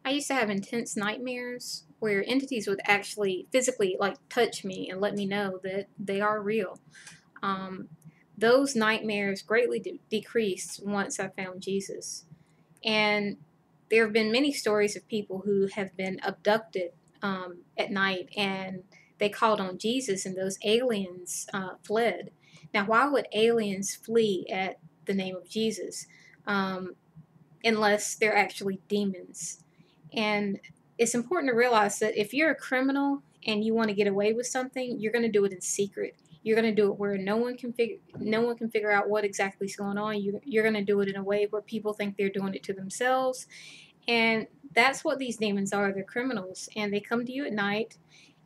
I used to have intense nightmares where entities would actually physically like touch me and let me know that they are real. Um, those nightmares greatly decreased once I found Jesus. And there have been many stories of people who have been abducted at night, and they called on Jesus and those aliens fled. Now, why would aliens flee at the name of Jesus um, unless they're actually demons? And it's important to realize that if you're a criminal and you want to get away with something, you're going to do it in secret. You're going to do it where no one can figure out what exactly is going on. You're going to do it in a way where people think they're doing it to themselves, and that's what these demons are. They're criminals, and they come to you at night,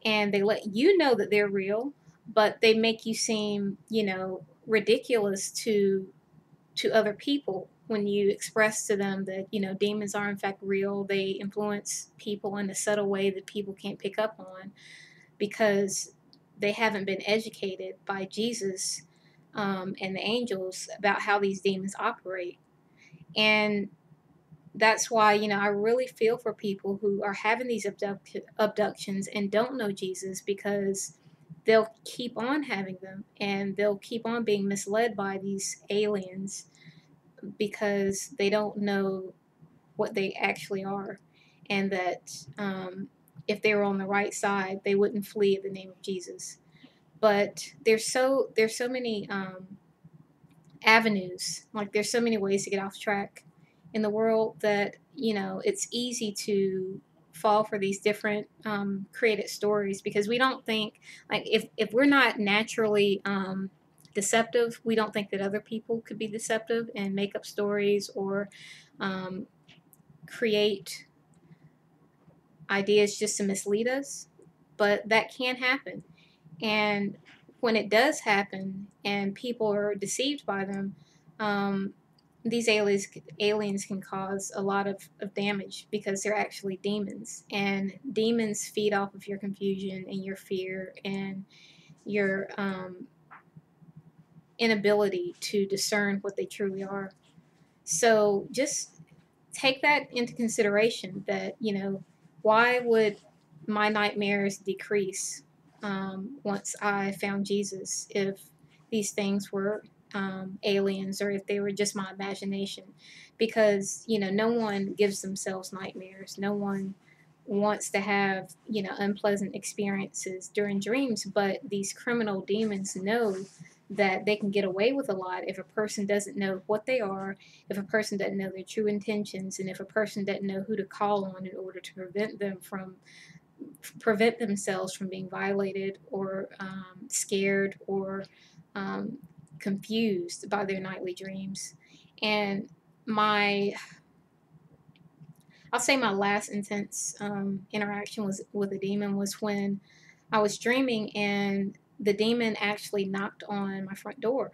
and they let you know that they're real, but they make you seem, ridiculous to other people when you express to them that demons are in fact real. They influence people in a subtle way that people can't pick up on because they haven't been educated by Jesus and the angels about how these demons operate. And that's why I really feel for people who are having these abductions and don't know Jesus, because they'll keep on having them and they'll keep on being misled by these aliens because they don't know what they actually are, and that if they were on the right side, they wouldn't flee in the name of Jesus. But there's so many avenues, like there's so many ways to get off track in the world that it's easy to fall for these different created stories, because we don't think, like, if we're not naturally deceptive, we don't think that other people could be deceptive and make up stories or um, create ideas just to mislead us. But that can happen. And when it does happen and people are deceived by them, um, these aliens can cause a lot of damage because they're actually demons. And demons feed off of your confusion and your fear and your inability to discern what they truly are. So just take that into consideration, that, why would my nightmares decrease once I found Jesus if these things were aliens, or if they were just my imagination? Because, no one gives themselves nightmares. No one wants to have, unpleasant experiences during dreams, but these criminal demons know that they can get away with a lot if a person doesn't know what they are, if a person doesn't know their true intentions, and if a person doesn't know who to call on in order to prevent themselves from being violated or scared or um, confused by their nightly dreams. And my I'll say my last intense interaction was with a demon was when I was dreaming, and the demon actually knocked on my front door,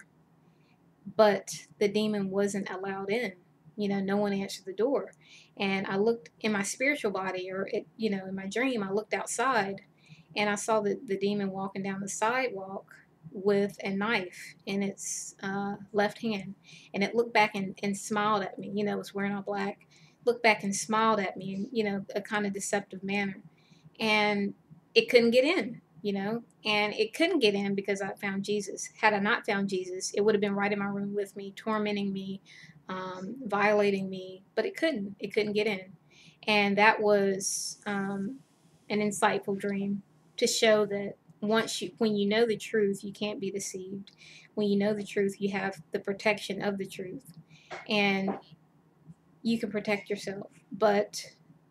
but the demon wasn't allowed in. No one answered the door. And I looked in my spiritual body, or in my dream, I looked outside, and I saw the demon walking down the sidewalk with a knife in its left hand. And it looked back and smiled at me. It was wearing all black. Looked back and smiled at me in, a kind of deceptive manner. And it couldn't get in, and it couldn't get in because I found Jesus. Had I not found Jesus, it would have been right in my room with me, tormenting me, violating me, but it couldn't. It couldn't get in. And that was an insightful dream to show that when you know the truth, you can't be deceived. When you know the truth, you have the protection of the truth, and you can protect yourself. But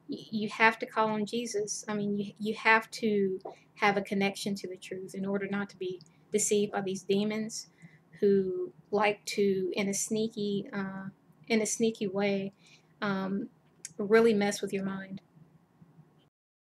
you have to call on Jesus. I mean, you have to have a connection to the truth in order not to be deceived by these demons who like to, in a sneaky way, really mess with your mind.